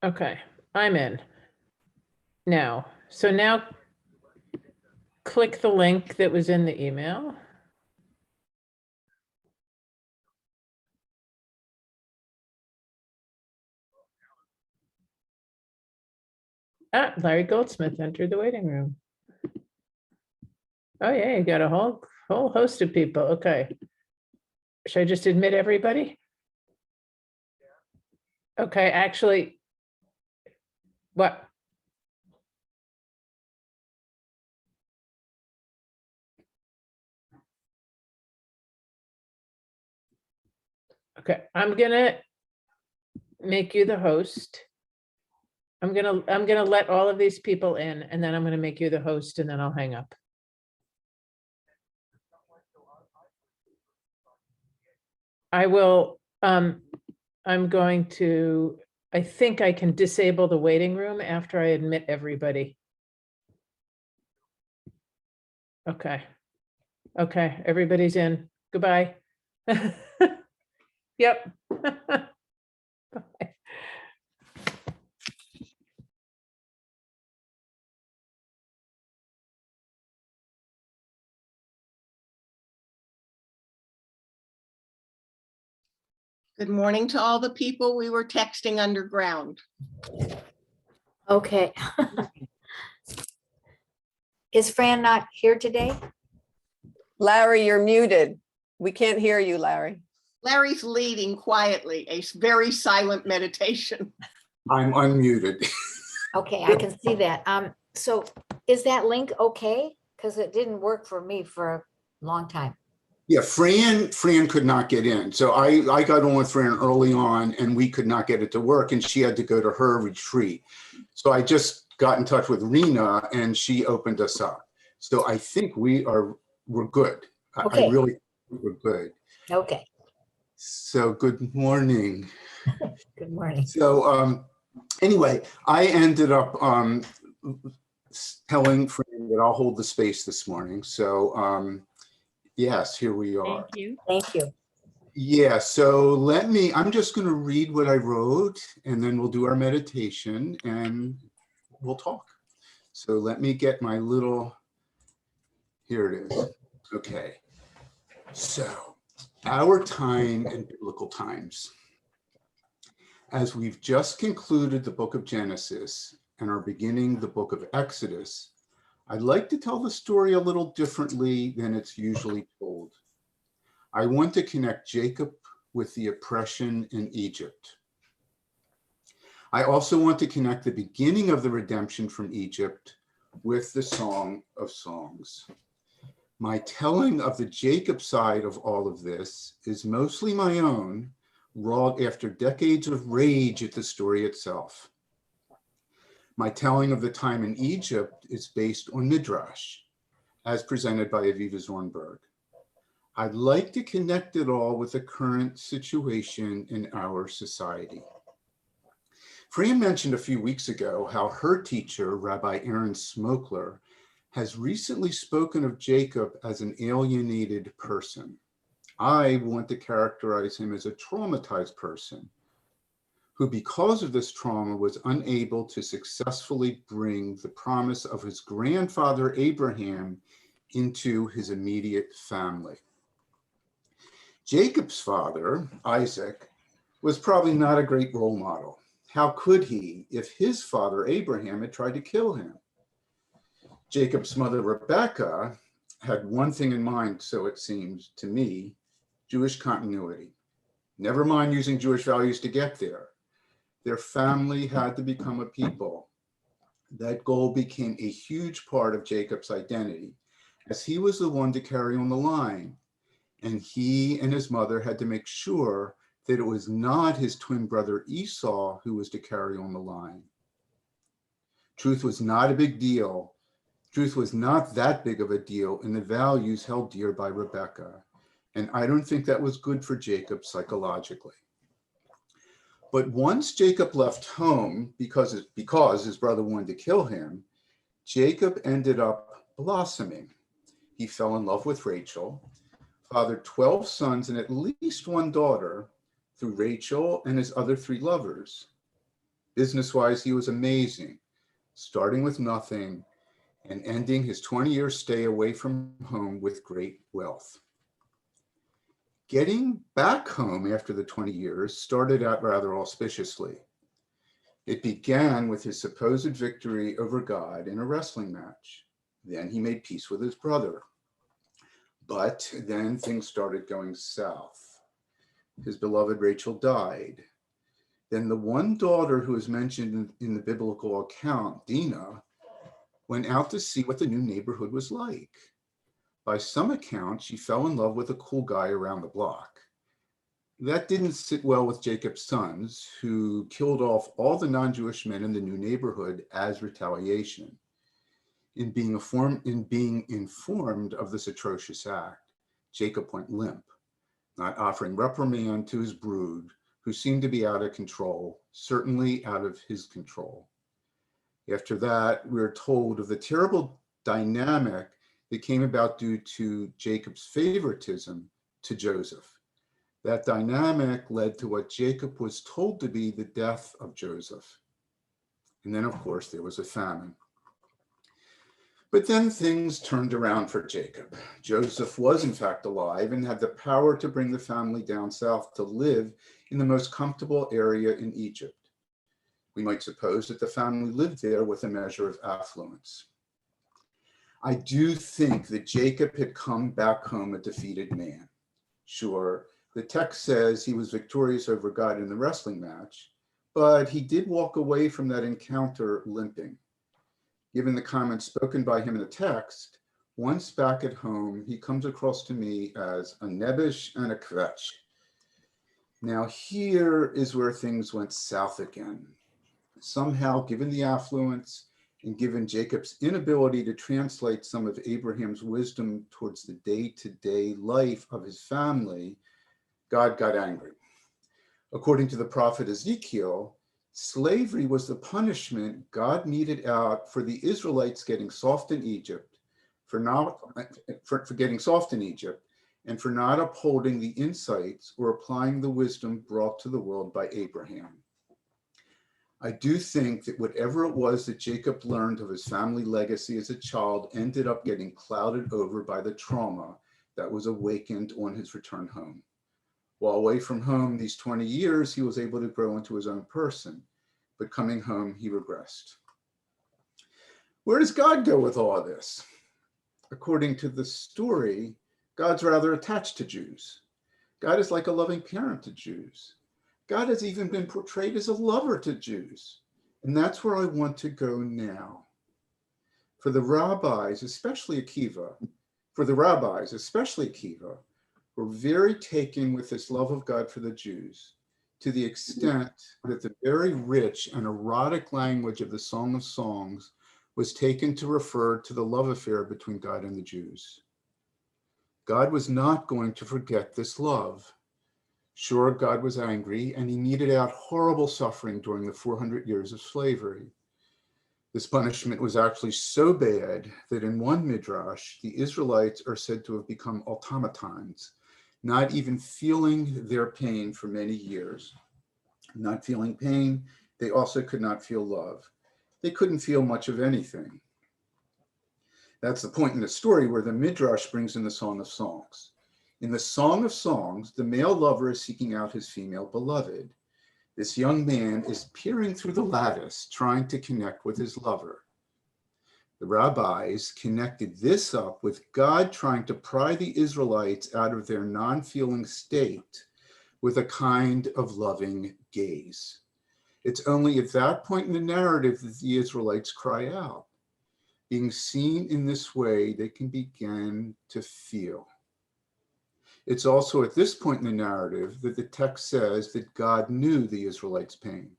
Okay, I'm in now. So now click the link that was in the email. Ah, Larry Goldsmith entered the waiting room. Oh yeah, you got a whole host of people. Okay. Should I just admit everybody? Okay, actually, what? Okay, I'm gonna make you the host. I'm gonna let all of these people in, and then I'm gonna make you the host, and then I'll hang up. I will, I'm going to, I think I can disable the waiting room after I admit everybody. Okay. Okay, everybody's in. Goodbye. Yep. Bye. Good morning to all the people we were texting underground. Okay. Is Fran not here today? Larry, you're muted. We can't hear you, Larry. Larry's leading quietly a very silent meditation. I'm unmuted. Okay, I can see that. So is that link okay? Because it didn't work for me for a long time. Yeah, Fran could not get in. So I got on with Fran early on and we could not get it to work and she had to go to her retreat. So I just got in touch with Rena and she opened us up. So I think we're good. Okay. I really think we're good. Okay, So good morning. good morning. So anyway, I ended up telling Fran that I'll hold the space this morning. So yes, here we are. Thank you. Thank you. Yeah, so I'm just going to read what I wrote and then we'll do our meditation and we'll talk. So let me get my little, here it is. Okay, so our time in biblical times. As we've just concluded the book of Genesis and are beginning the book of Exodus, I'd like to tell the story a little differently than it's usually told. I want to connect Jacob with the oppression in Egypt. I also want to connect the beginning of the redemption from Egypt with the Song of Songs. My telling of the Jacob side of all of this is mostly my own, wrought after decades of rage at the story itself. My telling of the time in Egypt is based on Midrash, as presented by Aviva Zornberg. I'd like to connect it all with the current situation in our society. Fran mentioned a few weeks ago how her teacher, Rabbi Aaron Smokler, has recently spoken of Jacob as an alienated person. I want to characterize him as a traumatized person who, because of this trauma, was unable to successfully bring the promise of his grandfather Abraham into his immediate family. Jacob's father, Isaac, was probably not a great role model. How could he if his father Abraham had tried to kill him? Jacob's mother Rebecca had one thing in mind, so it seems to me, Jewish continuity. Never mind using Jewish values to get there. Their family had to become a people. That goal became a huge part of Jacob's identity, as he was the one to carry on the line. And he and his mother had to make sure that it was not his twin brother Esau who was to carry on the line. Truth was not a big deal. Truth was not that big of a deal in the values held dear by Rebecca. And I don't think that was good for Jacob psychologically. But once Jacob left home because his brother wanted to kill him, Jacob ended up blossoming. He fell in love with Rachel, fathered 12 sons and at least one daughter through Rachel and his other 3 lovers. Business-wise, he was amazing, starting with nothing and ending his 20-year stay away from home with great wealth. Getting back home after the 20 years started out rather auspiciously. It began with his supposed victory over God in a wrestling match. Then he made peace with his brother. But then things started going south. His beloved Rachel died. Then the one daughter who is mentioned in the biblical account, Dinah, went out to see what the new neighborhood was like. By some accounts, she fell in love with a cool guy around the block. That didn't sit well with Jacob's sons, who killed off all the non-Jewish men in the new neighborhood as retaliation. In being informed of this atrocious act, Jacob went limp, not offering reprimand to his brood, who seemed to be out of control, certainly out of his control. After that, we're told of the terrible dynamic that came about due to Jacob's favoritism to Joseph. That dynamic led to what Jacob was told to be the death of Joseph. And then, of course, there was a famine. But then things turned around for Jacob. Joseph was in fact alive and had the power to bring the family down south to live in the most comfortable area in Egypt. We might suppose that the family lived there with a measure of affluence. I do think that Jacob had come back home a defeated man. Sure, the text says he was victorious over God in the wrestling match, but he did walk away from that encounter limping. Given the comments spoken by him in the text, once back at home, he comes across to me as a nebbish and a kvetch. Now here is where things went south again. Somehow, given the affluence and given Jacob's inability to translate some of Abraham's wisdom towards the day-to-day life of his family, God got angry. According to the prophet Ezekiel, slavery was the punishment God meted out for the Israelites getting soft in Egypt, for getting soft in Egypt, and for not upholding the insights or applying the wisdom brought to the world by Abraham. I do think that whatever it was that Jacob learned of his family legacy as a child ended up getting clouded over by the trauma that was awakened on his return home. While away from home these 20 years, he was able to grow into his own person, but coming home, he regressed. Where does God go with all of this? According to the story, God's rather attached to Jews. God is like a loving parent to Jews. God has even been portrayed as a lover to Jews. And that's where I want to go now. For the rabbis, especially Akiva, were very taken with this love of God for the Jews, to the extent that the very rich and erotic language of the Song of Songs was taken to refer to the love affair between God and the Jews. God was not going to forget this love. Sure, God was angry, and he meted out horrible suffering during the 400 years of slavery. This punishment was actually so bad that in one midrash, the Israelites are said to have become automatons, not even feeling their pain for many years. Not feeling pain, they also could not feel love. They couldn't feel much of anything. That's the point in the story where the midrash brings in the Song of Songs. In the Song of Songs, the male lover is seeking out his female beloved. This young man is peering through the lattice, trying to connect with his lover. The rabbis connected this up with God trying to pry the Israelites out of their non-feeling state with a kind of loving gaze. It's only at that point in the narrative that the Israelites cry out. Being seen in this way, they can begin to feel. It's also at this point in the narrative that the text says that God knew the Israelites' pain.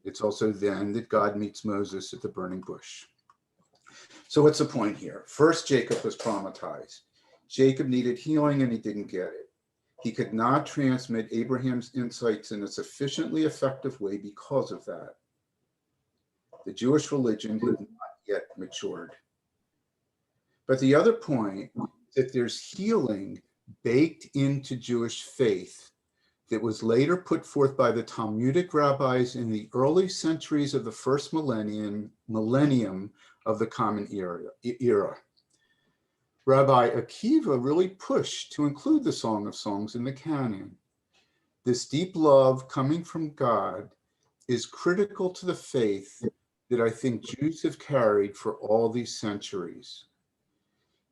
It's also then that God meets Moses at the burning bush. So what's the point here? First, Jacob was traumatized. Jacob needed healing and he didn't get it. He could not transmit Abraham's insights in a sufficiently effective way because of that. The Jewish religion had not yet matured. But the other point is that there's healing baked into Jewish faith that was later put forth by the Talmudic rabbis in the early centuries of the first millennium of the Common Era. Rabbi Akiva really pushed to include the Song of Songs in the canon. This deep love coming from God is critical to the faith that I think Jews have carried for all these centuries.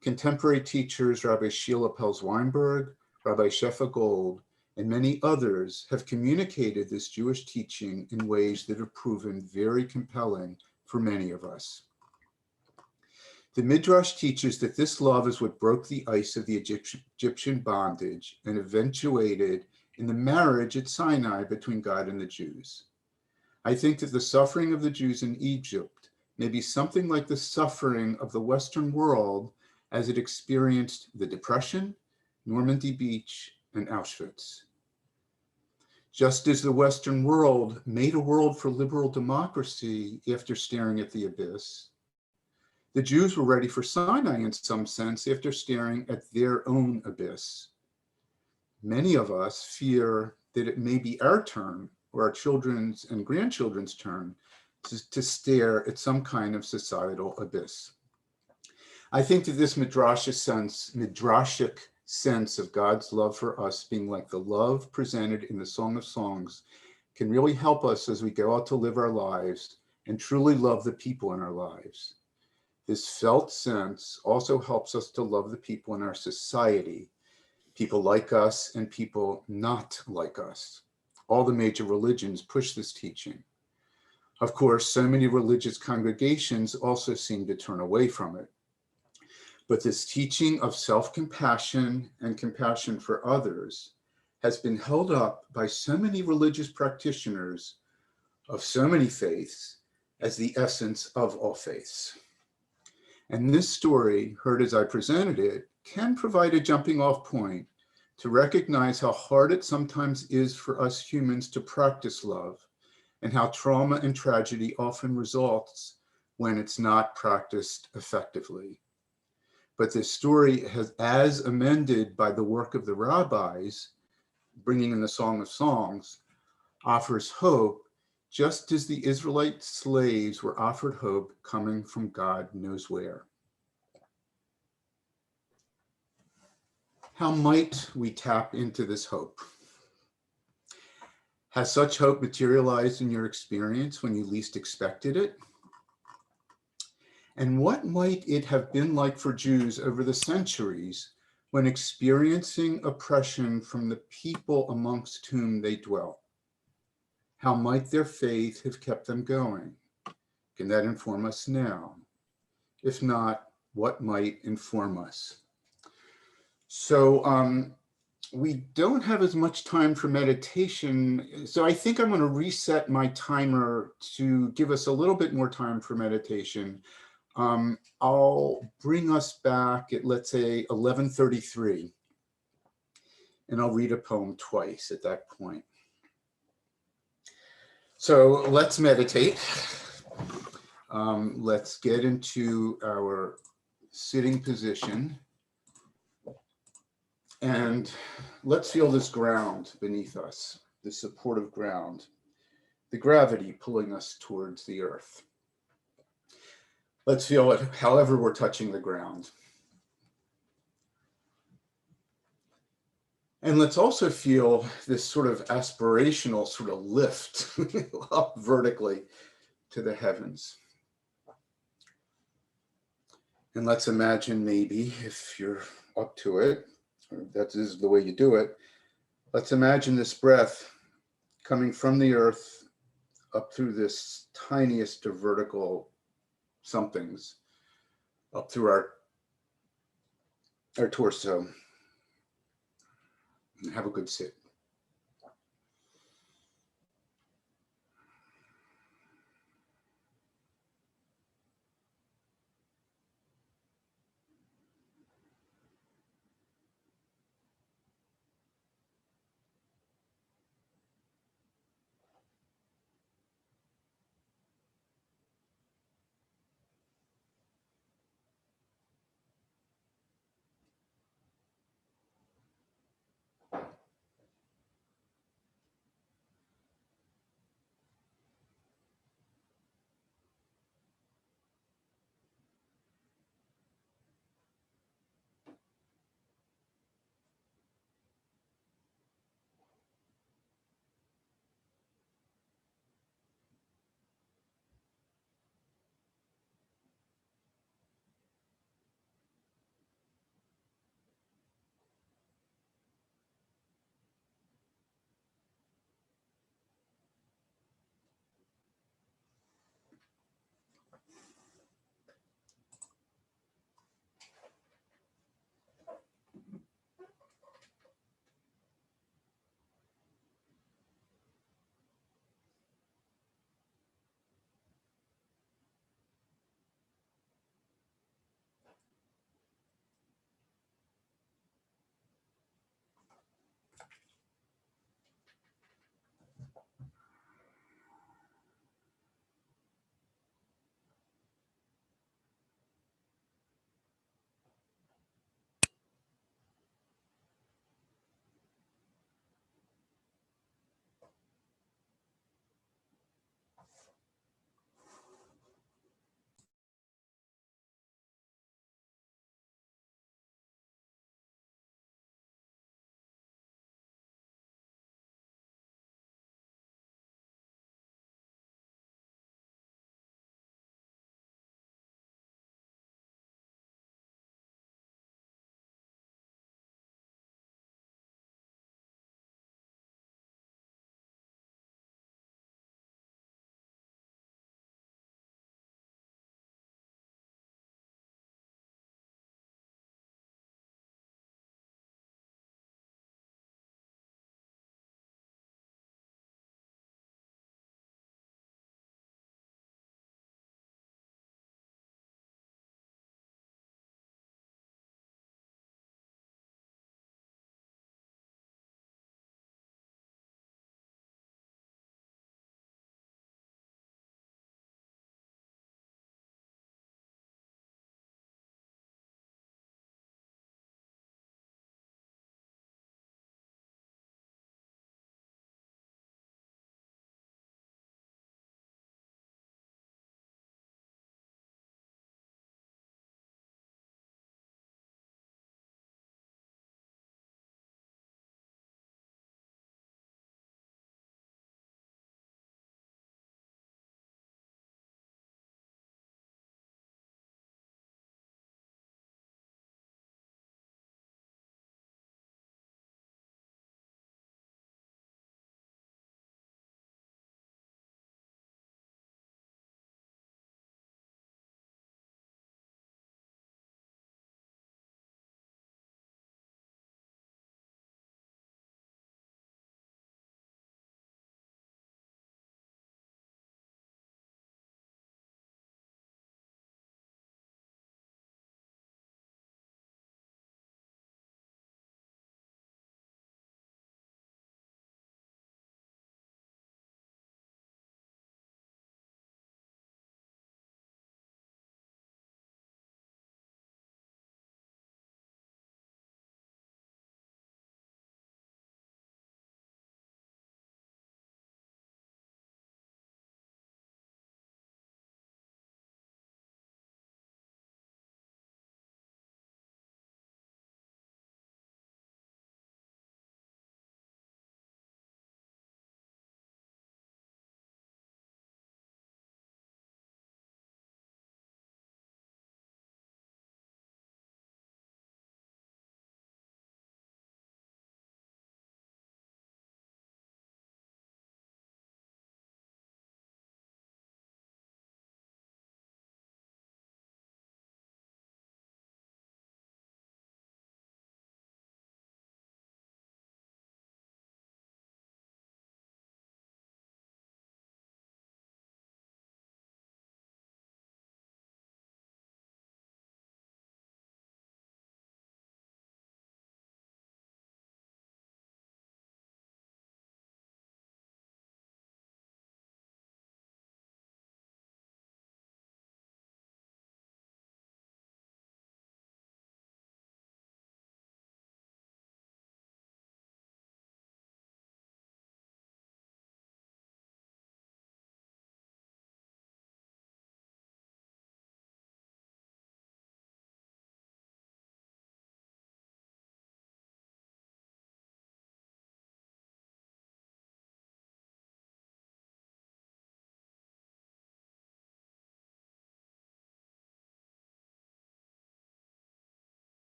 Contemporary teachers, Rabbi Sheila Pels-Weinberg, Rabbi Shefa Gold, and many others have communicated this Jewish teaching in ways that have proven very compelling for many of us. The Midrash teaches that this love is what broke the ice of the Egyptian bondage and eventuated in the marriage at Sinai between God and the Jews. I think that the suffering of the Jews in Egypt may be something like the suffering of the Western world as it experienced the Depression, Normandy Beach, and Auschwitz. Just as the Western world made a world for liberal democracy after staring at the abyss, the Jews were ready for Sinai in some sense after staring at their own abyss. Many of us fear that it may be our turn or our children's and grandchildren's turn to stare at some kind of societal abyss. I think that this midrashic sense of God's love for us being like the love presented in the Song of Songs can really help us as we go out to live our lives and truly love the people in our lives. This felt sense also helps us to love the people in our society, people like us and people not like us. All the major religions push this teaching. Of course, so many religious congregations also seem to turn away from it. But this teaching of self-compassion and compassion for others has been held up by so many religious practitioners of so many faiths as the essence of all faiths. And this story, heard as I presented it, can provide a jumping off point to recognize how hard it sometimes is for us humans to practice love and how trauma and tragedy often results when it's not practiced effectively. But this story has, as amended by the work of the rabbis, bringing in the Song of Songs, offers hope, just as the Israelite slaves were offered hope coming from God knows where. How might we tap into this hope? Has such hope materialized in your experience when you least expected it? And what might it have been like for Jews over the centuries when experiencing oppression from the people amongst whom they dwelt? How might their faith have kept them going? Can that inform us now? If not, what might inform us? So we don't have as much time for meditation. So I think I'm going to reset my timer to give us a little bit more time for meditation. I'll bring us back at, let's say, 11:33, and I'll read a poem twice at that point. So let's meditate. Let's get into our sitting position. And let's feel this ground beneath us, the supportive ground, the gravity pulling us towards the earth. Let's feel it however we're touching the ground. And let's also feel this sort of aspirational sort of lift up vertically to the heavens. And let's imagine maybe, if you're up to it, or that is the way you do it, let's imagine this breath coming from the earth up through this tiniest of vertical somethings, up through our torso. And have a good sit.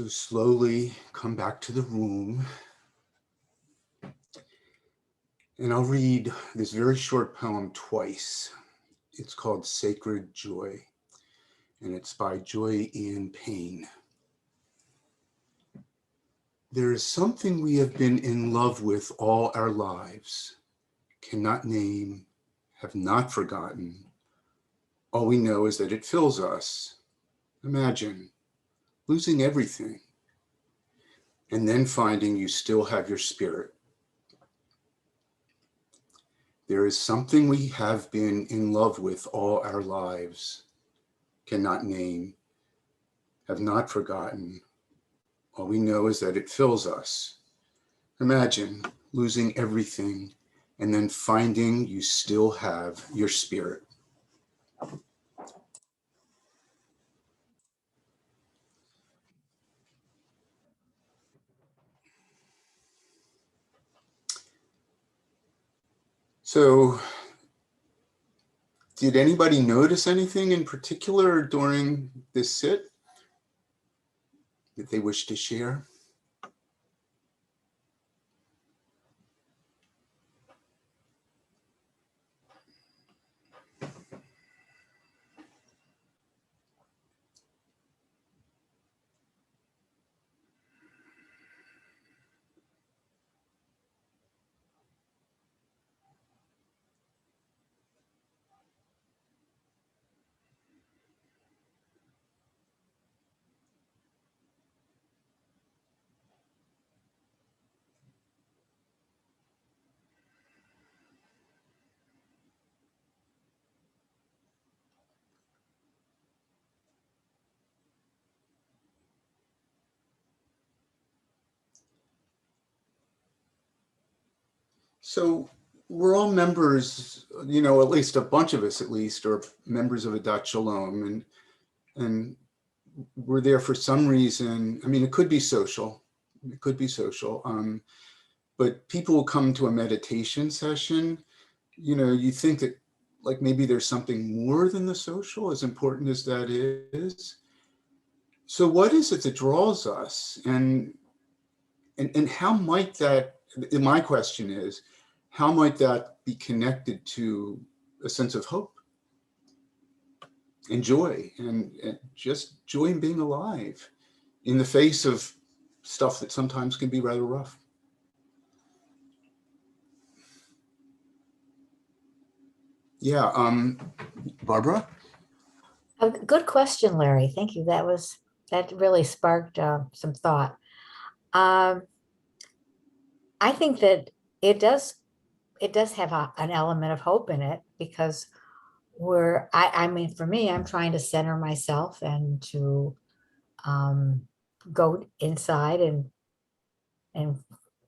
So slowly come back to the room. And I'll read this very short poem twice. It's called Sacred Joy, and it's by Joy Ann Payne. There is something we have been in love with all our lives, cannot name, have not forgotten. All we know is that it fills us. Imagine losing everything and then finding you still have your spirit. There is something we have been in love with all our lives, cannot name, have not forgotten. All we know is that it fills us. Imagine losing everything and then finding you still have your spirit. So, did anybody notice anything in particular during this sit that they wish to share? So we're all members, you know, at least a bunch of us at least, are members of Adat Shalom, and we're there for some reason. I mean, it could be social, it could be social, but people will come to a meditation session, you know, you think that like maybe there's something more than the social, as important as that is. So what is it that draws us? And how might that, my question is, how might that be connected to a sense of hope and joy and just joy in being alive in the face of stuff that sometimes can be rather rough? Yeah, Barbara? A good question, Larry. Thank you. That really sparked some thought. I think that it does have an element of hope in it, because I mean, for me, I'm trying to center myself and to go inside and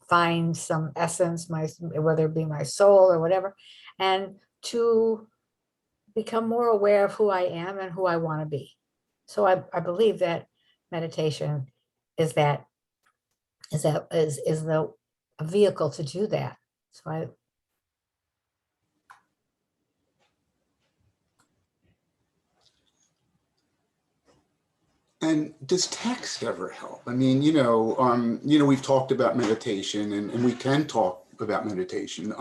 find some essence, whether it be my soul or whatever, and to become more aware of who I am and who I want to be. So I believe that meditation is the a vehicle to do that. So And does text ever help? I mean, we've talked about meditation and we can talk about meditation,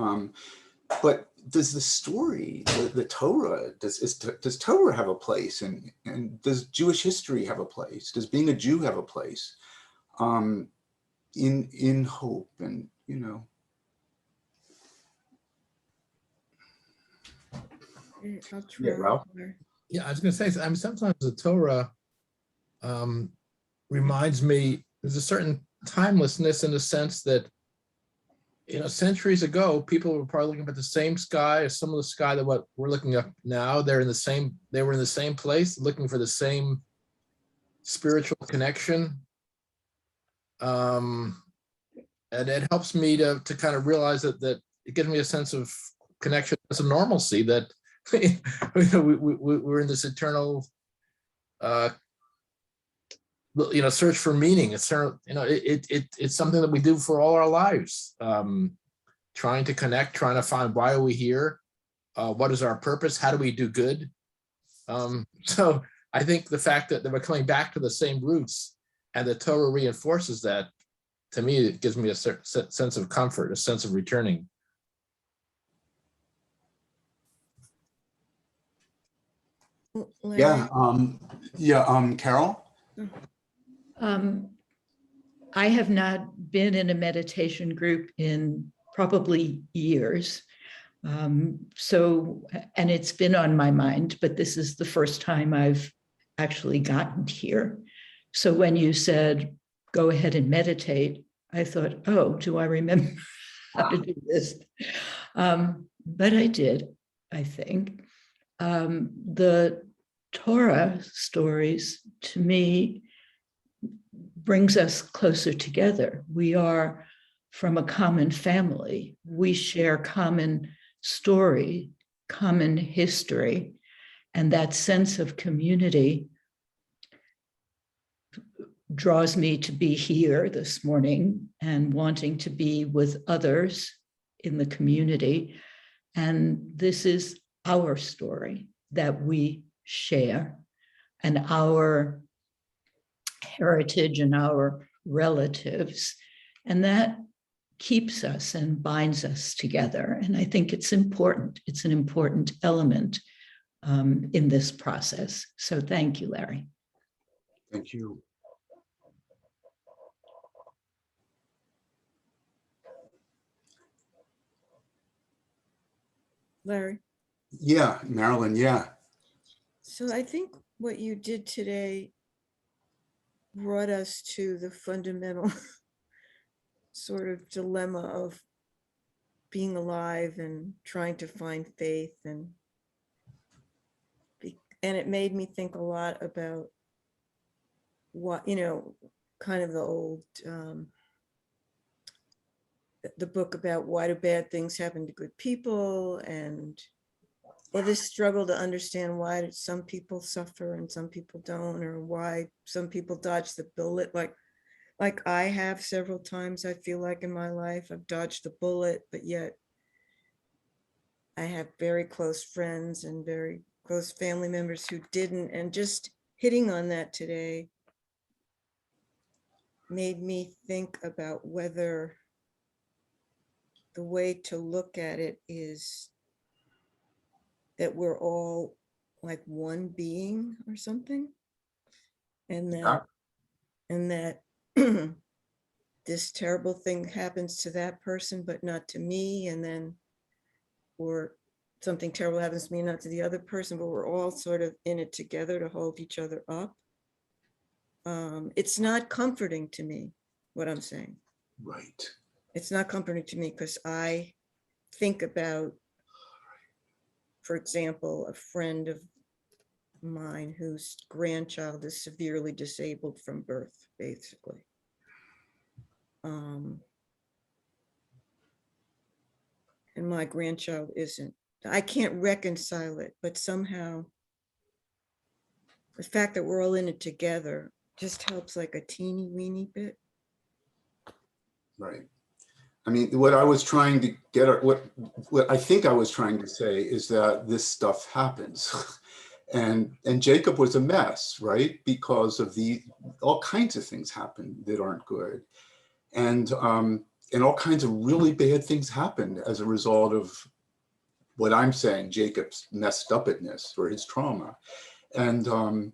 but does the story, the Torah, does Torah have a place, and does Jewish history have a place? Does being a Jew have a place in hope? And I'll try. Yeah, Ralph? Yeah, I was going to say, I mean, sometimes the Torah reminds me, there's a certain timelessness in the sense that, centuries ago, people were probably looking at the same sky as some of the sky that what we're looking at now. They were in the same place, looking for the same spiritual connection. And it helps me to kind of realize that it gives me a sense of connection, some normalcy, that we're in this eternal search for meaning. It's it's something that we do for all our lives, trying to connect, trying to find, why are we here, what is our purpose, how do we do good. So I think the fact that we're coming back to the same roots and the Torah reinforces that. To me, it gives me a sense of comfort, a sense of returning. Yeah, Carol? Um, I have not been in a meditation group in probably years. And it's been on my mind, but this is the first time I've actually gotten here. So when you said, go ahead and meditate, I thought, oh, do I remember how to do this? But I did, I think. The Torah stories, to me, brings us closer together. We are from a common family. We share common story, common history, and that sense of community draws me to be here this morning and wanting to be with others in the community. And this is our story that we share, and our heritage and our relatives. And that keeps us and binds us together. And I think it's important. It's an important element in this process. So thank you, Larry. Thank you. Larry, Yeah, Marilyn, yeah. so I think what you did today brought us to the fundamental sort of dilemma of being alive and trying to find faith, and it made me think a lot about what, kind of the old the book about why do bad things happen to good people, and this struggle to understand why some people suffer and some people don't, or why some people dodge the bullet, like I have several times. I feel like in my life I've dodged the bullet, but yet I have very close friends and very close family members who didn't. And just hitting on that today made me think about whether the way to look at it is that we're all like one being or something, and that this terrible thing happens to that person but not to me, and then, or something terrible happens to me, not to the other person, but we're all sort of in it together to hold each other up. It's not comforting to me, what I'm saying. Right. It's not comforting to me because I think about, for example, a friend of mine whose grandchild is severely disabled from birth, basically. And my grandchild isn't. I can't reconcile it, but somehow the fact that we're all in it together just helps like a teeny weeny bit. Right. I mean, what I was trying to get at, what I think I was trying to say is that this stuff happens. and Jacob was a mess, right? Because of all kinds of things happen that aren't good. And all kinds of really bad things happened as a result of what I'm saying, Jacob's messed upness or his trauma. And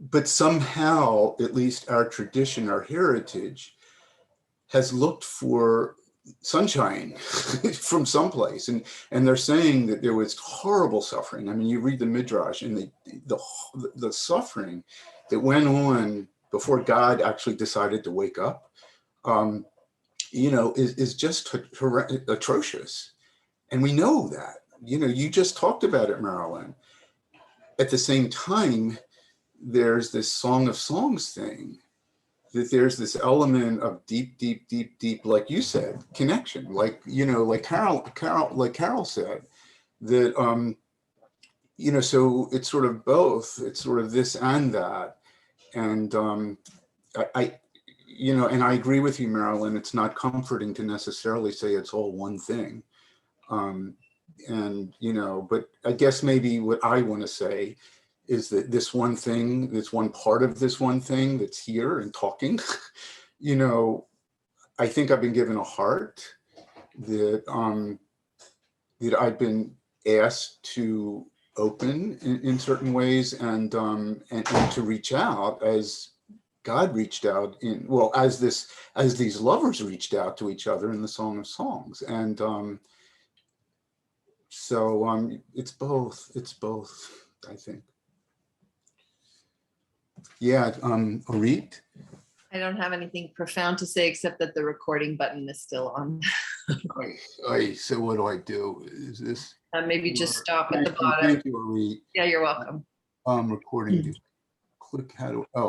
but somehow, at least our tradition, our heritage, has looked for sunshine from someplace, and they're saying that there was horrible suffering. I mean, you read the Midrash, and the suffering that went on before God actually decided to wake up, is just atrocious, and we know that. You just talked about it, Marilyn. At the same time, there's this Song of Songs thing, that there's this element of deep, like you said, connection, like Carol said, that, so it's sort of both, it's sort of this and that. And and I agree with you, Marilyn, it's not comforting to necessarily say it's all one thing. But I guess maybe what I want to say is that this one thing, this one part of this one thing that's here and talking, you know, I think I've been given a heart that that I've been asked to open in certain ways, and to reach out as God reached out in, well, as these lovers reached out to each other in the Song of Songs. And so it's both, I think. Yeah, Orit? I don't have anything profound to say except that the recording button is still on. So what do I do? Is this? Maybe just stop at the Thank you, bottom. Thank you, Orit. Yeah, you're welcome. Recording, click how to, oh,